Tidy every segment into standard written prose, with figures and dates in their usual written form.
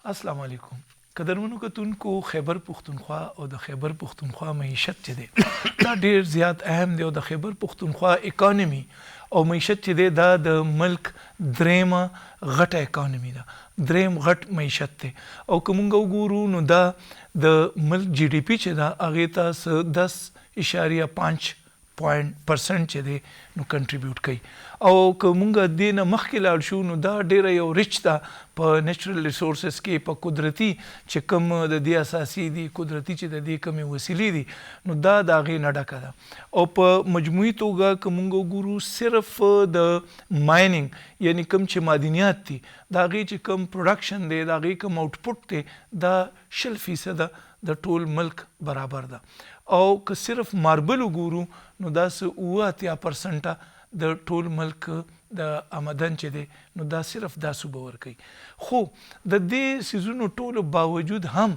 अस्सलाम वालेकुम قدرمنو کتونکو خیبر پختونخوا او د خیبر پختونخوا معیشت چې دی دا ډیر زیات اهم دی او د خیبر پختونخوا اکانومي او معیشت چې دی دا د ملک دریمه غټه اکانومي ده دریم غټ معیشت دی او که مونږ وګورو نو دا د ملک جی ډي پی چې دا هغې ته 10.5% چې دی نو کنټریبیوټ کوي او که مونږ دې نه مخکې لاړ شو نو دا ډیره یو ریچ ده په نیچرل ریسورسز کې په قدرتي چې کوم د دې اساسي دي قدرتي چې د دې کومې وسیلې دي نو دا د هغې نه ډکه ده او په مجموعي توګه که مونږ وګورو صرف د مایننګ یعنی کوم چې معدنیات دي د هغې چې کوم پروډکشن دی د هغې کوم آوټپوټ دی دا 0% د ټول ملک برابر ده او که صرف ماربل وګورو نو دا 80% د ټول ملک د آمدن چې دی نو دا صرف دا صوبه ورکوي خو د دې څیزونو ټولو باوجود هم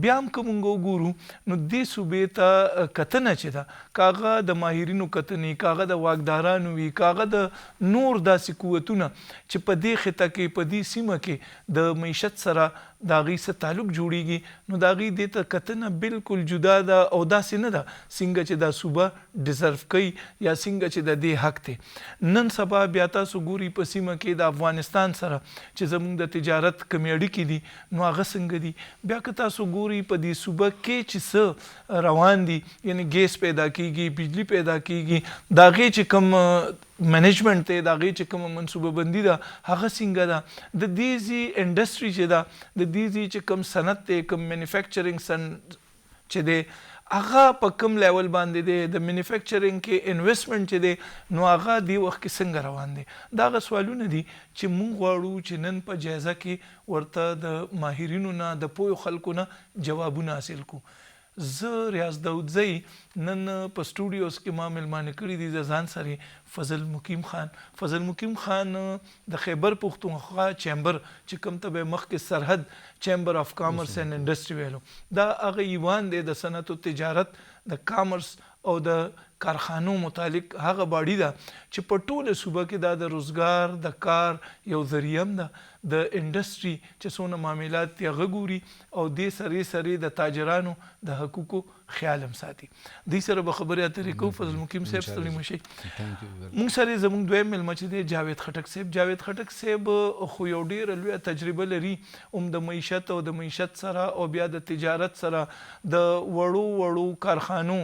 بیا هم که مونږ وګورو نو دې صوبې ته کتنه چې ده که هغه د ماهرینو کتنې که هغه د واکدارانو وي که هغه د نور داسې قوتونه چې په دې خطه کې په دې سیمه کې د معیشت سره د هغې څه تعلق جوړیږي نو د هغې دې ته کتنه بالکل جدا ده او داسې نه ده څنګه چې دا صوبه ډیزرف کوي یا څنګه چې د دې حق دی نن سبا بیا تاسو ګوري په سیمه کې د افغانستان سره چې زموږ د تجارت کمې اړیکې دي نو هغه څنګه دي بیا که تاسو ګوري په دې صوبه کې چې څه روان دي یعنی ګیس پیدا کیږي بجلی پیدا کیږي د هغې چې کوم منیجمنت دی د هغې چې کومه منصوبه بندي ده هغه څنګه ده د دې ځي انډسټري چې ده د دې ځي چې کوم صنعت دی کوم مینوفیکچرینګ چې دی هغه په کوم لیول باندې دی د مینوفیکچرینګ کې انویسټمنټ چې دی نو هغه دی وخت کې څنګه روان دی دا هغه سوالونه دي چې مونږ غواړو چې نن په جایزه کې ورته د ماهرینو نه د پوهو خلکو نه جوابونه حاصل کړو زه ریاض داودزی نن په سټوډیوز کې ما ملمانه کړي دي د ځان سره فضل مقیم خان د خیبر پختونخوا چیمبر چې کوم ته به مخکې سرحد چیمبر اف کامرس اینڈ انډسټري ویلو دا هغه ایوان دی د صنعت او تجارت د کامرس او د کارخانو متعلق هغه باډي ده چې په ټوله صوبه کې دا د روزګار د کار یو ذریعه هم ده د انډسټري چې څونه معاملات دي هغه ګوري او دې سرې د تاجرانو د حقوقو خیال هم ساتي دې سره به خبرې اترې کوو فضل مقیم صاحب ستړي مه شئ موږ سره زموږ دویم میلمه چې دی جاوید خټک صاحب خو یو ډېره لویه تجربه لري هم د معیشت او د معیشت سره او بیا د تجارت سره د وړو کارخانو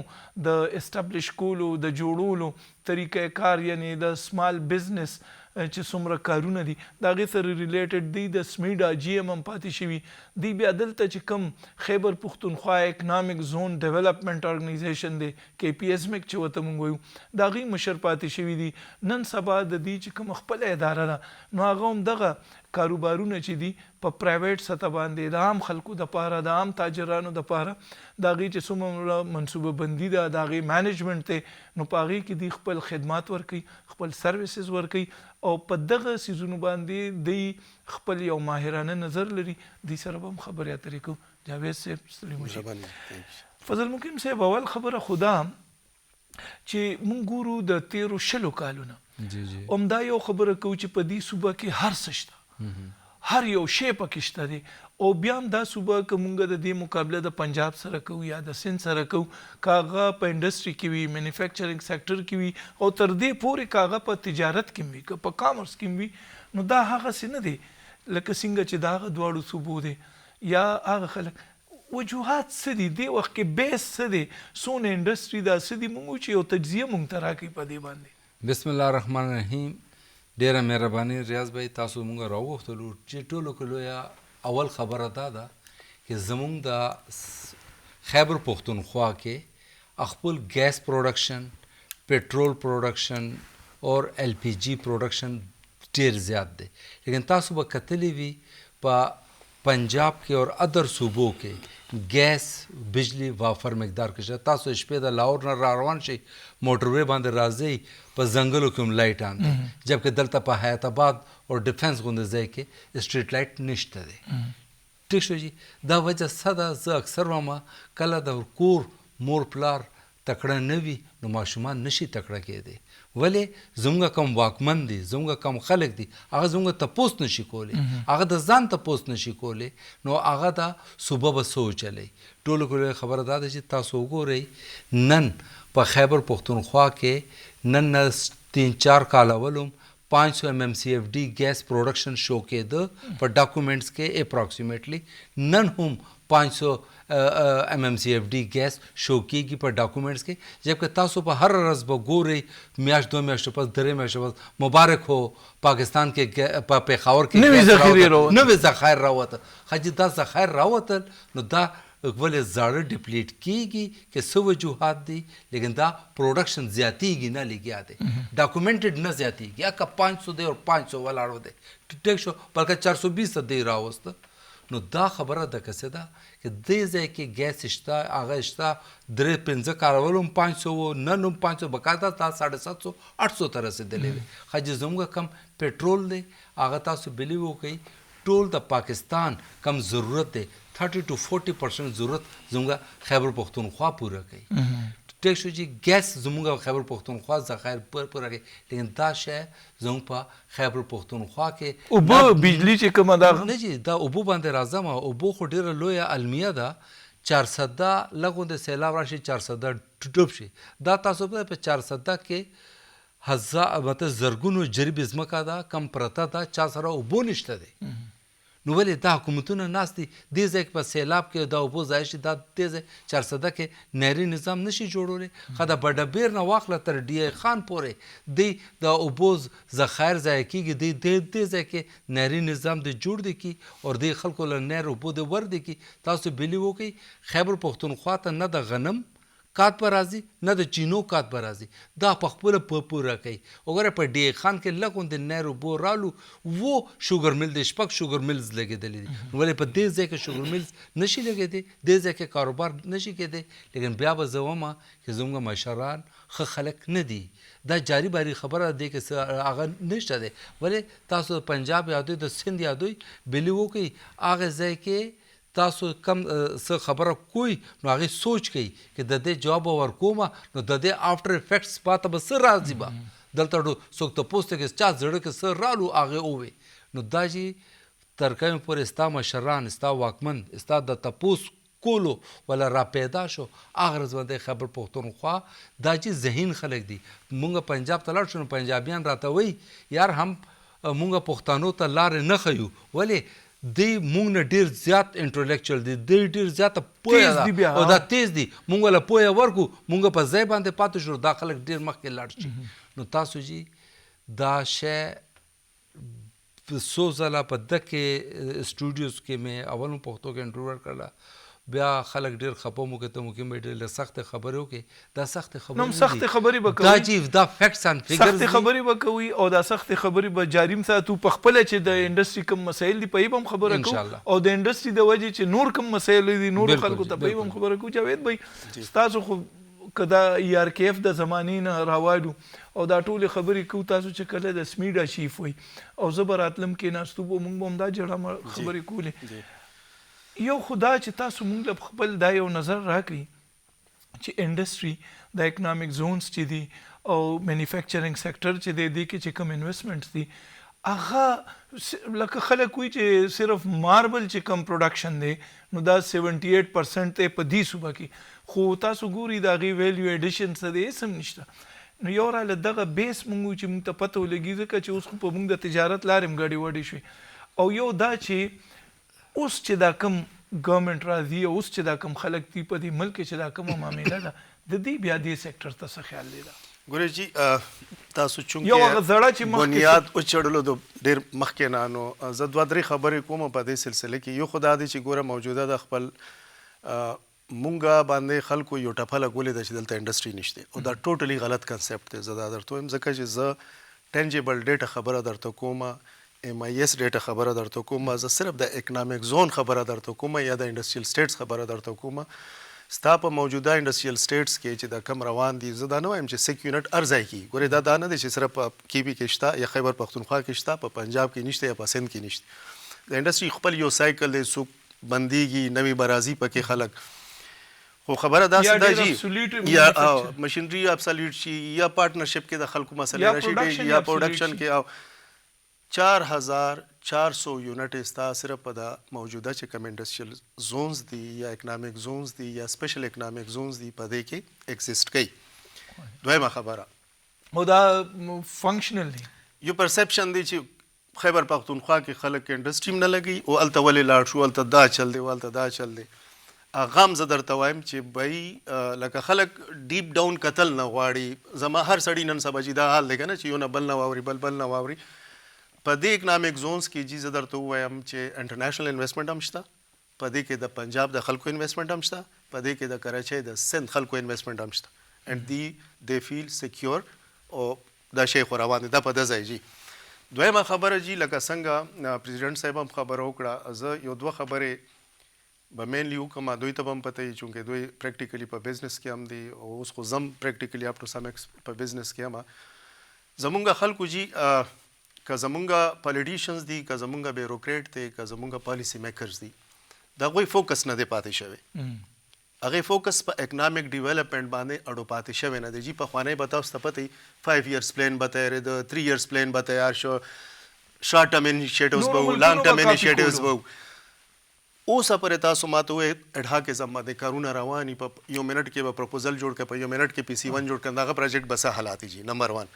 د اسټابلیش کولو د جوړولو طریقه کار یعنی د سمال بزنس چې څومره کارونه دي د هغې سره ریلیټډ دی د سمیډا جی ایم هم پاتې شوي دی بیا دلته چې کوم خیبر پختونخوا اکنامک زون ډیولپمنټ ارګنایزیشن دی کې پی ایس میک چې ورته موږ وایو د هغې مشر پاتې شوي دي نن سبا د دې چې کومه خپله اداره ده نو هغه هم دغه کاروبارونه چې دي په پرایویټ سطح باندې د عام خلکو دپاره د عام تاجرانو دپاره د هغې چې څومره منصوبه بندي ده د هغې مینجمنټ دی نو په هغې کې دوی خپل خدمات ورکوي خپل سروسز ورکوي او په دغه څیزونو باندې دوی خپل یو ماهرانه نظر لري دوی سره به هم خبرې اترې کوو جاوید صاحب ستړي مه شئ فضل مقیم صاحب اول خبره خو دا چې مونږ ګورو د تیرو 20 کالونه همدا یو خبره کوو چې په دې صوبه کې هر څه شته هر یو شی پکې شته دی او بیا هم دا صوبه که مونږ د دې مقابله د پنجاب سره کوو یا د سند سره کوو که هغه په انډسټري کې وي مینوفیکچرینګ سیکټر کې وي او تر دې پورې که هغه په تجارت کې وي که په کامرس کې وي نو دا هغسې نه دی لکه څنګه چې د هغه دواړو صوبو دی یا هغه خلک وجوهات څه دي دې وخت کې بیس څه دی څونه انډسټري دا څه دي مونږ چې یو تجزیه مونږ ته راکوي په دې باندې بسم الله الرحمن الرحیم ډیره مهرباني ریاض بھائی تاسو مونږ راوغوښتلو چې ټولو کې لویه اول خبره دا ده چې زمونږ د خیبر پختونخوا کې خپل ګیس پروډکشن پیټرول پروډکشن اور ایل پی جی پروډکشن ډیر زیات دی لیکن تاسو به کتلی وي په پنجاب کې اور ادر صوبو کې ګیس بجلی وافر مقدار کې شته تاسو شپې د لاهور نه را روان شئ موټروی باندې راځئ په ځنګلو کې هم لایټ آن دی جبکې دلته په حیات آباد او ډیفنس غوندې ځای کې سټریټ لایټ نشته دی ټیک شو جي دا وجه څه ده زه اکثر وایم کله د کور مور پلار تکړه نه وي نو ماشومان نشي تکړه کېدی. ولې زموږ کم واکمن دي، زموږ کم خلک دي، هغه زموږ تپوس نشي کولی، هغه د ځان تپوس نشي کولی، نو هغه دا صوبه به څه وچلی. ټولو کې خبره دا ده چې تاسو وګورئ نن په خیبر پښتونخوا کې نن 3-4 کال اولم 500 MMCFD ګیس پروډکشن شو کېده په ډاکومنټس کې اپراکسیمیټلی. نن هم 500 MMCFD ګیس شو کېږي په ډاکومنټس کې، جبکې تاسو په هر ورځ به ګورئ میاشت 2 میاشتو پس 3 میاشتو پس مبارک هو پاکستان کې په پېښور کې نوې ذخایر راوته. خو دا ذخایر راوتل نو دا ولې زاړه ډپلیټ کېږي که څه وجوهات دي، لیکن دا پروډکشن زیاتېږي نه لګیا دی، ډاکومنټډ نه زیاتېږي. که 500 دی او 500 ولاړو دی ټیک شو، بلکې 420 دی راوسته. نو دا خبره ده که څه ده که دې ځای کې ګیس شته، هغه شته 3-5 کال هم 500 و، نن هم 500 بقاعده تا 750-800 ته رسېدلی دی. خو چې زموږ کم پټرول دی هغه تاسو بلیو وکئ ټول د پاکستان کم ضرورت دی 30-40% ضرورت زموږ خیبر پښتونخوا پوره کوي. ټیک شو چې ګیس زموږ خیبر پښتونخوا ذخایر پوره کوي، لیکن دا شی زموږ په خیبر پښتونخوا کې اوبه بجلی چې کومه ده نه چې دا اوبو باندې راځم. اوبو خو ډېره لویه المیه ده، 400 لږ د سیلاب راشي 400 ډوب شي. دا تاسو په 400 کې زرګونو جریب ځمکه ده کم پرته ده، چا سره اوبو نشته دی. نو ولې دا حکومتونه ناست دي دې ځای کې په سیلاب کې دا اوبو ضایع شي، دا دې ځای 400 کې نهري نظام نشي جوړولی. خو د بډبیر نه واخله تر ډي ای خان پورې دی د اوبو ذخایر ضایع کېږي، دی دې ځای کې نهري نظام دی جوړ دی کی او دې خلکو له نهر اوبو دی ور دی کی. تاسو بلی وکئ خیبر پښتونخوا ته نه د غنم کات به راځي نه د چینو کات به راځي، دا په خپله پوره کوي. وګوره په ډي ای خان کې لږ غوندې نهر اوبو رالو و شوګر مل دی 6 شوګر ملز لګېدلي دي. ولې په دې ځای کې شوګر ملز نشي لګېدی، دې ځای کې کاروبار نشي کېدی. لیکن بیا به زه وایم چې زموږ مشران ښه خلک نه دي. دا جاری باری خبره دی که هغه نشته دی. ولې تاسو پنجاب یادوي د سند یادوي بلی وکئ هغه ځای کې تاسو کم څه خبره کوئ نو هغې سوچ کوئ که د دې جواب به ورکومه نو د دې آفټر افیکټس پاته به څه راځي. به دلته څوک تپوس ته کې چا زړه کې څه رالو هغې ووایي. نو دا چې تر کومې پورې ستا مشران ستا واکمن ستا د تپوس کولو ولا را پیدا شو هغه ورځ باندې خیبر پښتونخوا دا چې ذهین خلک دي. مونږ پنجاب ته لاړ شو نو پنجابیان راته وایي یار هم مونږ پښتنو ته لارې نه ښیو. ولې دی مونږ نه ډېر زیات انټلیکچوال دي، دی ډېر زیاته پوهه ده او دا تیز دي. مونږ له پوهه ورکو مونږ په ځای باندې پاتې شو، دا خلک ډېر مخکې لاړ شي. نو تاسو جی دا شی څو ځله په دغه سټوډیوز کې مې اول پښتو کې انټرویو ورکړله، بیا خلک ډېر خفه مو کته مو کې مې ډېر سختې خبرې وکړې. دا سختې خبرې نو سختې خبرې به کوي، دا چې دا فیکټس اند فیګرز سختې خبرې به کوي او دا سختې خبرې به جاري ساتو. په خپله چې د انډسټري کوم مسایل دي په یې به هم خبره کوو او د انډسټري د وجې چې نور کوم مسایل دي نورو خلکو ته په یې به هم خبره کوو. جاوید بھائی ستاسو خو که دا ای آر کې اف د زمانې نه راواړو او دا ټولې خبرې کوو، تاسو چې کله د سمیډا چیف وئ او زه به راتلم کېناستو به مونږ به هم دا جړه خبرې کولې. یو خدا چې تاسو مونږ له خپل دا یو نظر راکړي چې انډسټري د اکنامک زونز چې دي او مینوفیکچرینګ سیکټر چې دی دې کې چې کوم انویسټمنټس دي هغه لکه خلک وایي چې صرف ماربل چې کم پروډکشن دی نو دا 78% دی په دې صوبه کې، خو تاسو ګوري د هغې ویلیو ایډیشن څه دی هېڅ هم نشته. نو یو راله دغه بیس مونږ چې مونږ ته پته ولګي ځکه چې اوس خو په مونږ د تجارت لارې هم ګډې وډې شوې او یو دا چې اوس چې دا کم ګورنمنټ راځي او اوس چې دا کم خلک دي په دې ملک کې چې دا کومه معامله ده د دې بیا دې سیکټر ته څه خیال دی؟ ګورې جي تاسو چونکې یو هغه زړه چې بنیاد وچړلو د ډېر مخکې نه نو زه 2-3 خبرې کوم په دې سلسله کې. یو خدا دی چې ګوره موجوده د خپل مونږه باندې خلکو یو ټپه لګولې ده چې دلته انډسټري نشته او دا ټوټلی غلط کنسپټ دی. زه دا درته وایم ځکه چې زه ټینجیبل ډیټا خبره درته کوم، MIS ډیټا خبره درته کوم، زه صرف د اکنامک زون خبره درته کوم یا د انډسټریل سټیټس خبره درته کوم. ستا په موجوده انډسټریل سټیټس کې چې دا کم روان دي زه دا نه وایم چې 6 یونټ ارځای کی. ګورې دا نه دی چې صرف په KP کې شته یا خیبر پښتونخوا کې شته، په پنجاب کې نشته یا په سند کې نشته. د انډسټري خپل یو سایکل دی، څوک بندیږي نوی برازي پکې خلک خو خبره دا یا څه ده ډېر جی obsolete یا manufacture. مشینری ابسلیټ شي یا پارټنرشپ کې د خلکو یا مسله راشي production یا obsolete پروډکشن شي. کې او 4400 یونټ ستا صرف په د موجوده چې کوم انډستریل زونز دي یا اکنامک زونز دي یا سپیشل اکنامک زونز دي په دې کې ایگزیسټ کوي. دویمه خبره او دا فنکشنل دی یو پرسپشن دی چې خیبر پختونخوا کې خلک انډستریم نه لګي او الته ولې لاړ شو الته دا چل دی والته دا چل دی. اغام زه درته وایم چې بای لکه خلک ډیپ ډاون قتل نه غواړي. زما هر سړی نن سبا چې دا حال دی کنه چې یو نه بل نه واوري بل نه واوري. په دې اکنامک زونز کې چې زه درته وایم چې انټرنیشنل انویسټمنټ هم شته، په دې کې د پنجاب د خلکو انویسټمنټ هم شته، په دې کې د کراچۍ د سند خلکو انویسټمنټ هم شته. and they feel secure او دا شی خو روان دی دا په د ځای جی. دویمه خبره جی لکه څنګه پریزیډنټ صاحب هم خبره وکړه، زه یو دوه خبرې به مینلی وکړم. دوی ته به هم پته وي چونکې دوی پریکټیکلی په بزنس کې هم دي او اوس خو زم پریکټیکلی اپ ټو سم په بزنس کې هم. زمونږ خلکو جی که زمونږ پالیټیشنز دي، که زمونږ بیوروکریټ دی، که زمونږ پالیسی میکرز دي، د هغوی فوکس نه دی پاتې شوی. هغې فوکس په اکنامک ډیولپمنټ باندې اړو پاتې شوی نه دی جی. پخوانی به تاسو ته پته وي 5 years پلان به تیار د 3 years پلان به تیار شو، شارټ ټرم انیشیټیوز به وو، لانګ ټرم انیشیټیوز به وو. اوس پرې تاسو ماته وایي اډهاکزم باندې کارونه رواني، په یو منټ کې به پروپوزل جوړ کړه، په یو منټ کې PC1 جوړ کړه. دغه پروجیکټ به څه حالات جی نمبر 1.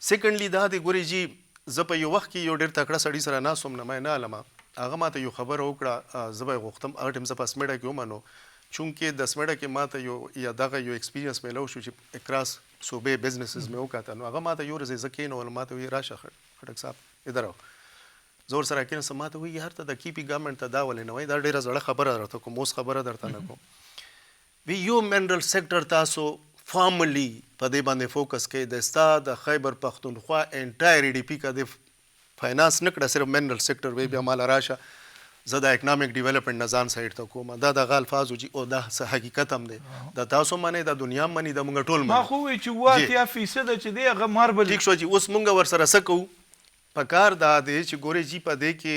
سیکنډلی دا دی ګوري جی زه په یو وخت کې یو ډېر تکړه سړي سره ناست وم، نه نه علمه هغه ماته یو خبره وکړه، زه به یې غوښتم هغه ټایم زه په سمیډه کې ومنو چونکې د سمیډه کې ماته یو دغه یو ایکسپیرینس میلو شو چې اکراس صوبې بزنسز مې وکاته. نو هغه ماته یو ورځ زه کېنولم، ماته وایي راشه خټک صاحب ادھر آو. زه ورسره کېناستم، ماته وایي هر ته د کیپي ګورنمنټ ته دا ولې نه وایي، دا ډېره زړه خبره درته کوم، اوس خبره درته نه کوم. وی یو منرل سیکټر تاسو فارملی په دې باندې فوکس کوي. د ستا د خیبر پختونخوا انټایر EDP کا د فاینانس نه کړه، صرف منرل سیکټر وی بیا مال راشه زه د اکنامک ډیولپمنټ نظام سایډ ته کوم. دا د الفاظو جی او دا حقیقت هم دی، د تاسو منی د دنیا منی د مونږ ټول منی. ما خو وی چې 80% چې دی هغه ماربل ټیک شو چې اوس مونږ ور سره سکو په کار دا دی چې ګوري جی په دې کې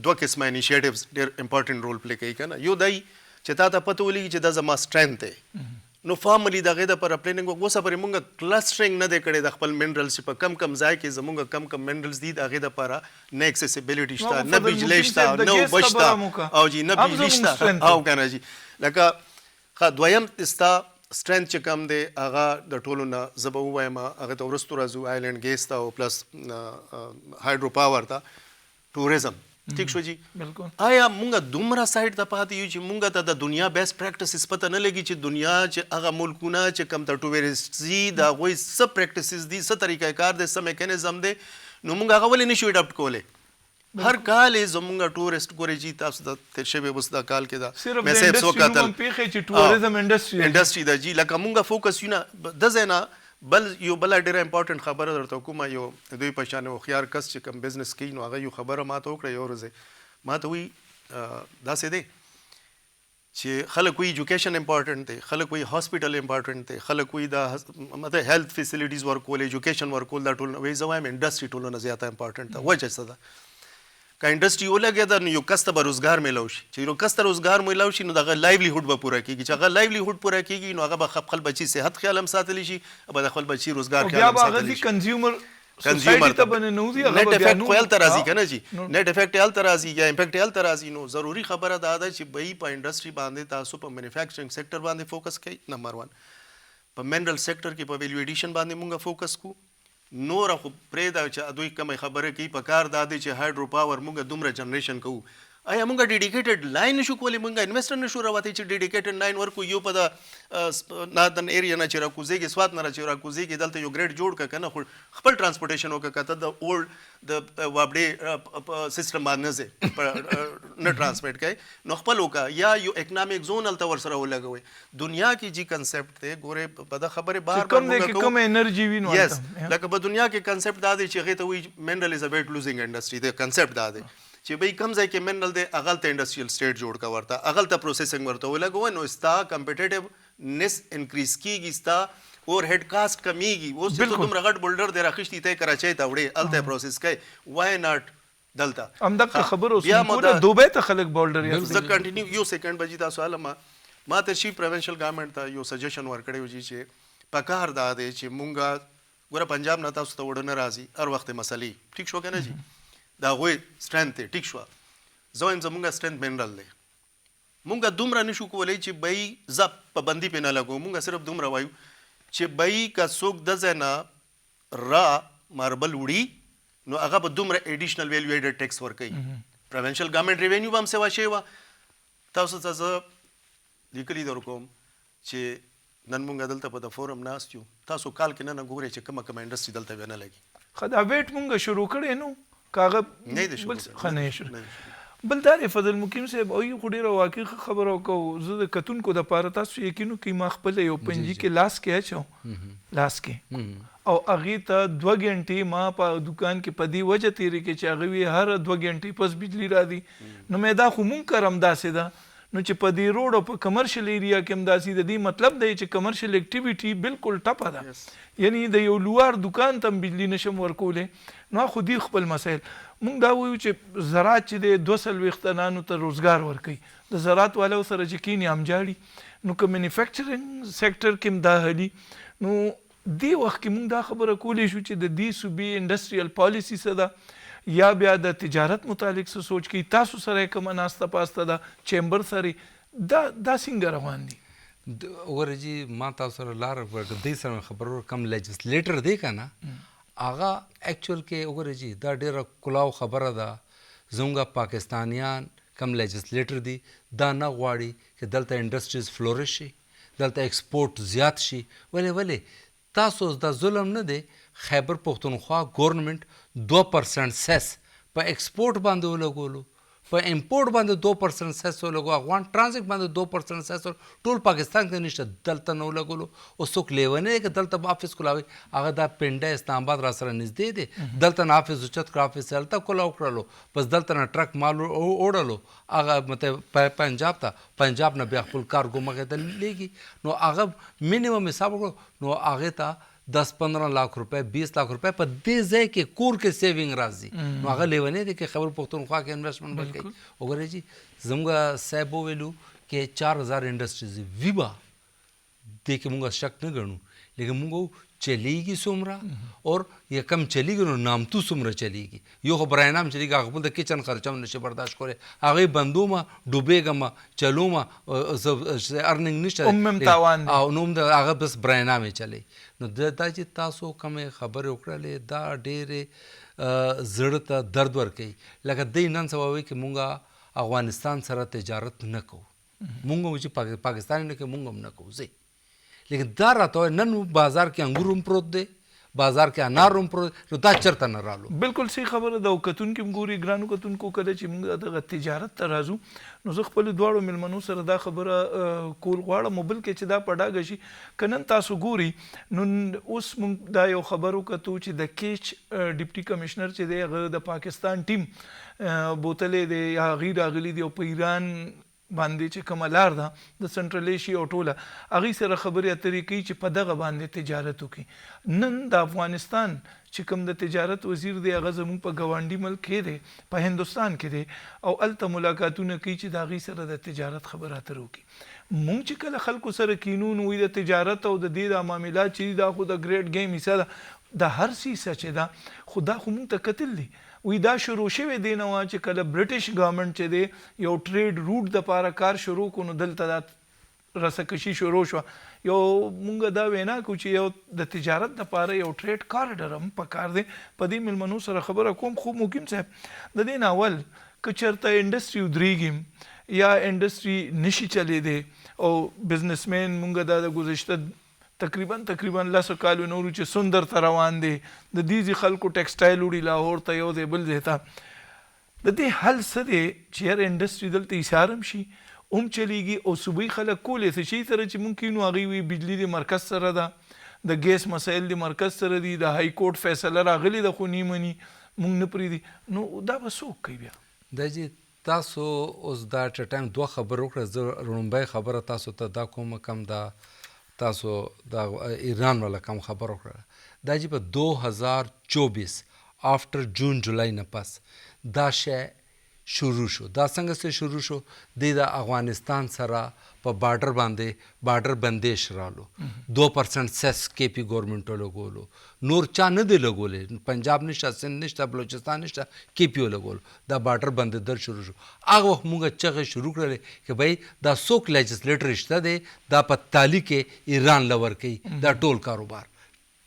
دوه قسمه انیشیټیوز ډېر امپورټنٹ رول پلی کوي کنه. یو دی چې تا ته پته ولګي چې دا زما سټرینث دی، نو فارملی دغه د پر پلانینګ اوسه پر مونږ کلسټرینګ نه دی کړی د خپل منرالز په کم کم ځای کې زمونږ کم کم منرالز دي دغه د پر نه اکسیسیبিলিټی شته، نه بجلی شته، نه وبشته او جی نه بجلی شته او کنه جی. لکه دویم استا سټرینث چې کم دی هغه د ټولو نه زبه وایم هغه ته ورستو راځو آیلند ګیس ته او پلس هایډرو پاور ته ټوریزم. ٹھیک شو جی. بالکل. آیا مونږ دومره سایډ ته پاتې یو چې مونږ ته د دنیا بیسټ پریکټیسز پته نه لګي چې دنیا چې هغه ملکونه چې کم ته ټوریسټ دي د هغوی څه پریکټیسز دي، څه طریقه کار دی، څه میکانیزم دی، نو مونږ هغه ولې نشو اډاپټ کولی. هر کال زمونږ ټورسټ ګوري جی تاسو د تیر شوی اوس د کال کې دا میسیب سو کتل پیخه چې ټوریزم انډستری دا جی لکه مونږ فوکس یو نه د زینا بل یو بل ډیره امپورټنٹ خبره درته کوم. یو دوی په شان خيار کس چې کم بزنس کوي نو هغه یو خبره ماته وکړه، یو ورځ ماته وی دا څه دی چې خلک وی ایجوکیشن امپورټنٹ دی، خلک وی هاسپټل امپورټنٹ دی، خلک وی دا مطلب هیلث فیسیلیټیز ورکول، ایجوکیشن ورکول، دا ټول وی زوایم انډستری ټول نه زیاته امپورټنٹ ده. وجه څه ده؟ که انډستری ولګي دا نو یو کس ته به روزګار میلاو شي، چې یو کس ته روزګار میلاو شي نو دغه لایولیهوډ به پوره کیږي، چې هغه لایولیهوډ پوره کیږي نو هغه به خپل بچي صحت خیال هم ساتلی شي، به خپل بچي روزګار خیال هم ساتلی شي. کنزیومر کنزیومر ته بننوزي نیټ افیکټ خو الته راځي کنه جی، نیټ افیکټ الته راځي یا امپیکټ الته راځي. نو ضروری خبره دا ده چې بای په انډستری باندې تاسو په مینوفیکچرینګ سیکټر باندې فوکس کړئ نمبر 1. په منرل سیکټر کې په ویلیو ایډیشن باندې مونږ فوکس کو. نور خو پرې دا چې دوی کومه خبره کوي په کار دا دی چې هایډرو پاور مونږ دومره جنریشن کوو. آیا مونږ ډیډیکیټډ لاین نشو کولی، مونږ انویسټر نشو راوتی چې ډیډیکیټډ لاین ورکو. یو په د نادن ایریا نه چې راکوزیږي، سوات نه چې راکوزیږي، دلته یو ګریډ جوړ کړه کنه، خو خپل ترانسپورټیشن وکړه، کته د اولډ د وابډې سیستم باندې نه ټرانسمیټ کوي نو خپل وکړه، یا یو اکنامک زون الته ورسره ولګوي. دنیا کې جی کنسپټ دی ګوره په د خبره بار کوم دی کې کوم انرژي وینو یس لکه په دنیا کې کنسپټ دا دی چې هغه ته وی منرل از ا ویټ لوزینګ انډستری. د کنسپټ دا دی چې به کم ځای کې منرل دی اغل ته انډستریل سټیټ جوړ کا ورته، اغل ته پروسیسینګ ورته ولګو، نو ستا کمپټیټیونس انکریز کیږي، ستا اور هډ کاسټ کمیږي. اوس ته کوم رغټ بولډر دی راخښتي ته کراچۍ ته وړي الته پروسیس کوي، وای ناٹ دلته هم د خبرو بیا مو د دوبه ته خلک بولډر یا ز کنټینیو یو سیکنډ بجی تاسو علما ما ته چیف پروینشل ګورنمنت ته یو سجیشن ورکړی و چې پکار دا دی چې مونږه ګوره پنجاب نه تاسو ته وړونه راځي هر وخت مسلې ټیک شو که نه جي د هغوی سټرنث دی ټیک شوه زه وایم زمونږ سټرنث منرل دی مونږ دومره نشو کولی چې بی زه پابندي پې نه لګو مونږ صرف دومره وایو چې بی که څوک د ځای نه را ماربل وړي نو هغه به دومره ایډیشنل ویلیو ایډډ ټیکس ورکوي پروینشل ګورنمنت ریونیو به هم سیوا شوې وه تاسو ته زه لیکلي در کوم چې نن مونږ دلته په د فورم ناست یو تاسو کال کې نه ګورئ چې کومه انډسټري دلته بیا نه لګي ښه دا ویټ مونږ شروع کړی نو کاغه نه دی شروع ښه نه شروع بل دا دی فضل مقیم صاحب او یو خو ډېره واقعي خبره وکړو زه د کتونکو دپاره تاسو یقین وکړئ ما خپله یو پنجي کې لاس کې اچو لاس کې او هغې ته 2 غنټې ما په دکان کې په دې وجه تېرې کې چې هغه وي هر 2 غنټې پس بجلی راځي نو مې دا خو مونږ کار همداسې ده نو چې په دې روډ او په کمرشل ایریا کې هم داسې د دې مطلب دی چې کمرشل اکټیویټي بالکل ټپه ده یعنی د یو لوار دکان ته هم بجلی نشم ورکولی نو خو دې خپل مسایل مونږ دا وایو چې زراعت چې دی 200 تنانو ته روزګار ورکوي د زراعت والو سره چې کینې هم جاړي نو که مینیفیکچرینګ سیکټر کې هم دا هلي نو دې وخت کې مونږ دا خبره کولی شو چې د دې صوبې انډسټریل پالیسي څه ده یا بیا د تجارت متعلق څه سوچ کوي تاسو سره کومه ناسته پاسته ده چیمبر سره دا څنګه روان دي وګوره جی ما تاسو سره لار ورکړه دې سره خبرو کم لیجسلیټر دی که نه هغه اکچوال کې وګوره جی دا ډېره کلاو خبره ده زموږ پاکستانیان کم لیجسلیټر دي دا نه غواړي چې دلته انډسټریز فلورش شي دلته ایکسپورټ زیات شي ولې تاسو دا ظلم نه دی خیبر پښتونخوا ګورنمنت 2% سیس په ایکسپورټ باندې ولګولو په امپورټ باندې 2% سیس ولګو افغان ټرانزیټ باندې 2% سیس ټول پاکستان کې نشته دلته نه ولګولو او څوک لیونی که دلته به آفس کولاوي هغه دا پنډه اسلام آباد را سره نږدې دی دلته نه آفس اوچت کړه آفس هلته کولاو کړلو بس دلته نه ټرک مال وړلو هغه مطلب پنجاب نه بیا خپل کارګو مخې ته لیږي نو هغه مینیمم حساب وکړو نو هغې ته 10-15 लाख रुपए 20 लाख रुपए په دې ځای کې کور کې سیوینګ راځي نو هغه لیونی دی کې خبر پښتونخوا کې انویسټمنټ وکړي وګورئ جی زموږ صاحب ویلو کې 4000 انډسټریز ویبا دې کې موږ شک نه ګڼو لیکن موږ چلیږي څومره اور یا کم چلیږي نو نامتو څومره چلیږي یو خو برای نام چلیږي هغه خپل د کچن خرچه هم نشي برداشت کولی هغې بندومه ډوبېږم چلومه ارننګ نشته تاوان او نوم د هغه بس برای نامې چلی نو دا چې تاسو کومې خبرې وکړلې دا ډېرې زړه ته درد ورکوي لکه دی نن سبا وایي چې مونږ افغانستان سره تجارت نه کوو مونږ چې پاکستان نه کوي مونږ هم نه کوو ځئ لیکن دا راته نن بازار کې انګور هم پروت دی بازار کې انار هم پروت نو دا چېرته نه رالو بالکل صحیح خبره ده او کتونکي هم ګوري ګرانو کتونکو کله چې موږ دغه تجارت ته راځو نو زه خپلو دواړو میلمنو سره دا خبره کول غواړم او بلکې چې دا په ډاګه شي که نن تاسو ګوري نو اوس موږ دا یو خبر وکتو چې د کیچ ډیپټي کمشنر چې دی هغه د پاکستان ټیم بوتلې دی یا هغې راغلي دي او په ایران باندې چې کومه لار ده د سنټرل ایشیا او ټوله هغې سره خبرې اترې کوي چې په دغه باندې تجارت وکړي نن د افغانستان چې کوم د تجارت وزیر دی هغه زموږ په ګاونډي ملک کې دی په هندوستان کې دی او هلته ملاقاتونه کوي چې د هغې سره د تجارت خبره اتر وکړي مونږ چې کله خلکو سره کینو نو د تجارت او د دې د معاملات چې دا خو د ګریډ ګیم حصه ده د هر څه چې ده خو دا خو مونږ ته کتل دي وی دا شروع شوی دی نه چې کله برټش ګورنمنت چې دی یو ټریډ روټ دپاره کار شروع کړو نو دلته دا رسکشي شروع شوه یو مونږ دا وینا کوو چې یو د تجارت دپاره یو ټریډ کاریډر هم پکار دی په دې میلمنو سره خبره کوم خو مقیم صاحب د دې نه اول که چېرته انډسټري ودرېږي یا انډسټري نشي چلیدی او بزنسمین مونږ دا د گذشته تقریبا 10 کالو نورو چې سندر ته روان دی د دې خلکو ټیکسټایل وړي لاهور ته یو ځای بل ځای ته د دې حل څه دی چې هر انډسټري دلته ایثار هم شي هم چلیږي او صوبایي خلک کولی څه شي سره چې ممکن نو هغوی وي بجلي د مرکز سره ده د ګیس مسایل د مرکز سره دي د های کورټ فیصله راغلې ده خو نه مني مونږ نه پرېږدي نو دا به څوک کوي بیا دا چې تاسو اوس دا ټایم 2 خبر وکړه زه لومړی خبره تاسو ته دا کوم کم دا تاسو دا ایران والا کم خبر وکړه دا چې په 2024 آفټر جون جولای نه پس دا شی شروع شو. دا څنګه سه شروع شو؟ د افغانستان سره په بارډر باندې بارډر بندیش رالو 2% سیس کې پی ګورنمنټ لګولو، نور چا نه دی لګولې، پنجاب نشته، سند نشته، بلوچستان نشته، کې پی لګول، دا بارډر بندیدل شروع شو. هغه وخت موږ چغې شروع کړلې چې بھائی دا څوک لیجسلیټر شته دی دا په تالی کې ایران لور کوي، دا ټول کاروبار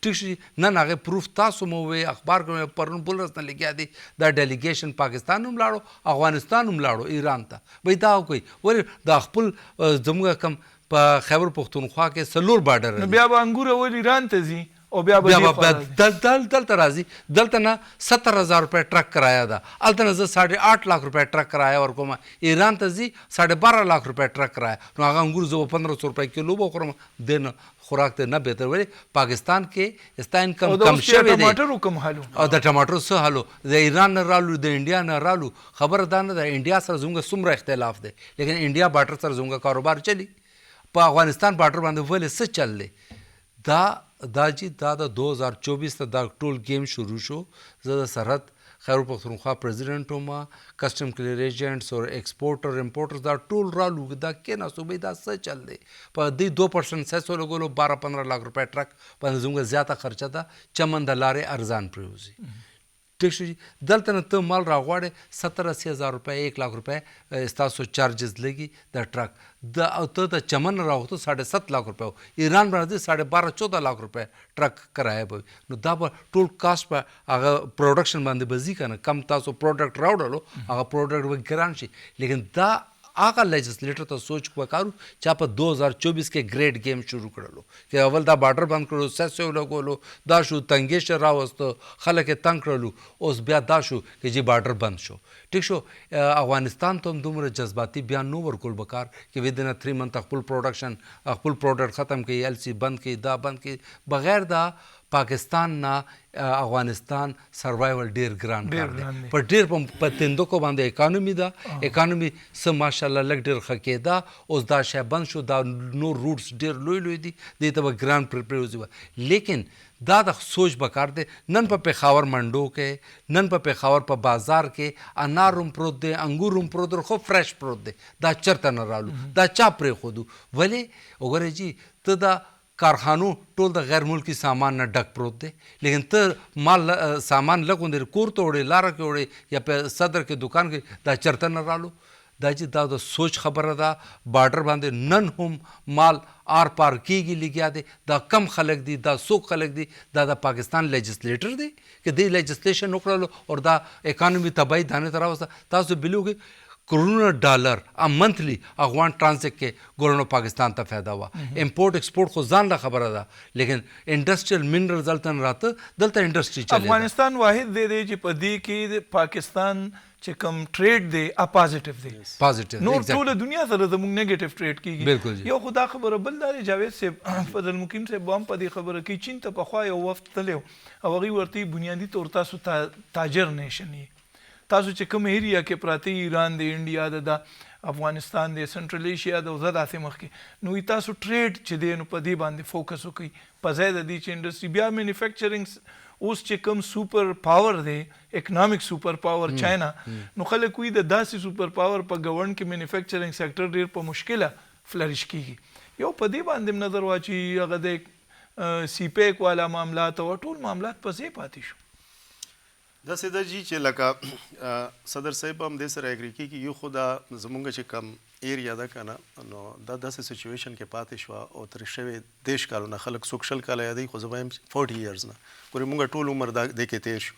ٹھیک شي. نن هغه پروف تاسو مو وی اخبار کې پرون بل ورځ نه لګیا دی دا ډیلیګیشن پاکستان هم لاړو، افغانستان هم لاړو ایران ته. وای دا کوي ولې دا خپل زموږ کم په خیبر پختونخوا کې سلور بارډر نو بیا به انګور ول ایران ته ځي او بیا به دلته راځي. دلته نه 70,000 روپے ټرک کرایه ده، هلته نه زه 8.5 लाख روپے ټرک کرایه ورکوم، ایران ته ځي 12.5 लाख روپے ټرک کرایه. نو هغه انګور زه 1500 روپے کیلو به خورم، دین خوراک ته نه بهتر. ولی پاکستان کې استا انکم کم شوی دی ټماټر کوم حالو او د ټماټر څه حالو، د ایران نه رالو، د انډیا نه رالو. خبره دا نه ده انډیا سره زموږ څومره اختلاف دی، لیکن انډیا بارډر سره زموږ کاروبار چلی. په افغانستان بارډر باندې ولې څه چل دی؟ دا جی دا د 2024 ته دا ټول گیم شروع شو. زه د سرحد خیبر پختونخوا پریزیډنټ وم، کسٹم کلیر ایجنټس او ایکسپورټر امپورټرز دا ټول رالو. دا کېناستو بھائی دا څه چل دی؟ په دې 2% سیس ولګولو 12-15 लाख روپے ټرک باندې زموږ زیاته خرچه ده، چمن د لارې ارزان پرېوځي. ٹھیک شو. دلته نه ته مال راغواړې 70-80 हज़ार روپے 1 लाख روپے ستاسو چارجز لګي د ټرک د، او ته د چمن راغوته 7.5 लाख روپے، ایران باندې 12.5-14 लाख روپے ټرک کرایه به. نو دا به ټول کاست په هغه پروډکشن باندې بزي کنه، کم تاسو پروډکټ راوړلو هغه پروډکټ به ګران شي. لیکن دا هغه لیجسلیټر ته سوچ وکړو چې په 2024 کې ګریډ گیم شروع کړلو چې اول دا بارډر بند کړو، سیس یې ولګولو، دا شو تنګیش راوستو، خلک یې تنګ کړلو. اوس بیا دا شو چې جی بارډر بند شو. ٹھیک شو. افغانستان ته هم دومره جذباتي بیان نو ورکول بکار چې ودن 3 منت خپل پروډکشن خپل پروډکټ ختم کړي، ایل سی بند کړي، دا بند کړي. بغیر دا پاکستان نه افغانستان سروایول ډیر ګران کار دی. په ډیر په تندکو باندې اکانومي ده، اکانومي څه ماشاءالله لږ ډیر ښه کېده. اوس دا شی بند شو، دا نور روټس ډیر لوی لوی دي، دې ته به ګران پرېوځي. لیکن دا د سوچ بکار دی. نن په پېښور منډو کې، نن په پېښور په بازار کې انار هم پروت دی، انګور هم پروت دی، خو فرش پروت دی. دا چرته نه رالو، دا چا پرېښودو؟ ولې وګورئ جی ته دا کارخانو ټول د غیر ملکی سامان نه ډک پروت دی، لیکن ته مال سامان لږ غوندې کور ته وړې، لاره کې وړې، یا په صدر کې دکان کې، دا چرته نه رالو. دا چې دا د سوچ خبره ده. بارډر باندې نن هم مال آر پار کېږي لګیا دی. دا کم خلک دي، دا څوک خلک دي؟ دا د پاکستان لیجسلیټر دی که دی لیجسلیشن وکړلو او دا اکانومي تباهي دانې ته راوسته. تاسو بلیوږئ کروڑوں ڈالر منتھلی افغان ٹرانزیکٹ کے گورنر پاکستان تا فائدہ ہوا. امپورٹ ایکسپورٹ خو ځان لا خبره ده، لیکن انډستریل منرل دلته راته دلته انډستری چلی. افغانستان واحد دی چې په دې کې پاکستان چې کوم ټریډ دی پازیټیو دی، پازیټیو. نور ټول دنیا سره زموږ نیگیټیو ټریډ کیږي. بالکل جی. یو خدا خبره بل دی جاوید صاحب فضل مقیم صاحب هم په دې خبره کې چین ته پخوا یو وفد تللی او هغوی ورته بنیادي طور تاسو تاجر نیشن یې، تاسو چې کوم ایریا کې پراته ایران دی، انډیا د افغانستان دی، سنټرل ایشیا د زړه داسې مخکې، نو تاسو ټریډ چې دی نو په دې باندې فوکس وکړئ په ځای د دې چې انډسټري. بیا مینوفیکچرینګ اوس چې کوم سوپر پاور دی، اکنامک سوپر پاور چاینا، نو خلک وایي د داسې سوپر پاور په ګوند کې مینوفیکچرینګ سیکټر ډېر په مشکله فلریش کیږي. یو په دې باندې نظر واچي هغه د سی پیک والا معاملات او ټول معاملات په ځای پاتې شو. داسې ده جی چې لکه صدر صاحب هم دې سره اګری کېږي. یو خو دا زمونږ چې کم ایریا ده که نه، نو دا داسې سچویشن کې پاتې شوه او ترې شوې 10 کالونه، خلک څوک 20 کاله یادوي، خو زه وایم 40 ایرز نه. ګورې مونږ ټول عمر دې کې تېر شو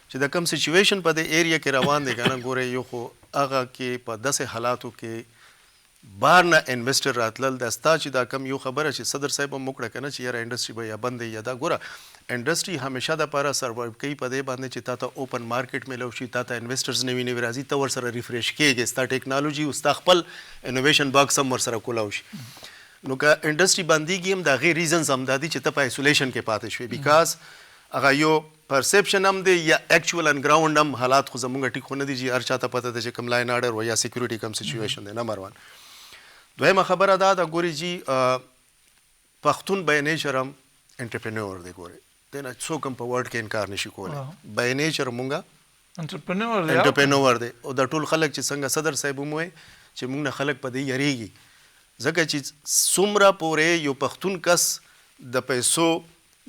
چې د کم سچویشن په دې ایریا کې روان دی که نه. ګورې یو خو هغه کې په داسې حالاتو کې بار نه انویسټر راتلل، دا ستا چې دا کم یو خبره چې صدر صاحب هم وکړه که نه چې یاره انډسټري به یا بند یا دا. ګوره انډسټري همیشه د پاره سروایو کوي په دې باندې چې تا ته اوپن مارکیټ میلو شي، تا ته انویسټرز نوي نوي راځي، ته ورسره ریفریش کېږي، ستا ټیکنالوژي او ستا خپل انوویشن باکس هم ورسره کولاو شي. نو که انډسټري بندېږي هم د هغې ریزنز همدا دي چې ته په ایسولیشن کې پاتې شوې، بیکاز هغه یو پرسپشن هم دی یا ایکچوال ان ګراوند هم حالات خو زمونږ ټیک خو نه دي چې هر چاته پته ده چې کوم لاین آرډر و یا سیکورټي کوم سچویشن دی. نمبر 1. دویمه خبره دا ده ګورې جی پښتون بای نیچر هم انټرپرینور دی. ګورې دې نه څوک هم په ورډ کې انکار نشي کولی. بای نیچر مونږه انټرپرینور دی او د ټول خلک چې څنګه صدر صاحب هم وایي چې موږ نه خلک په دې یریږي ځکه چې څومره پورې یو پښتون کس د پیسو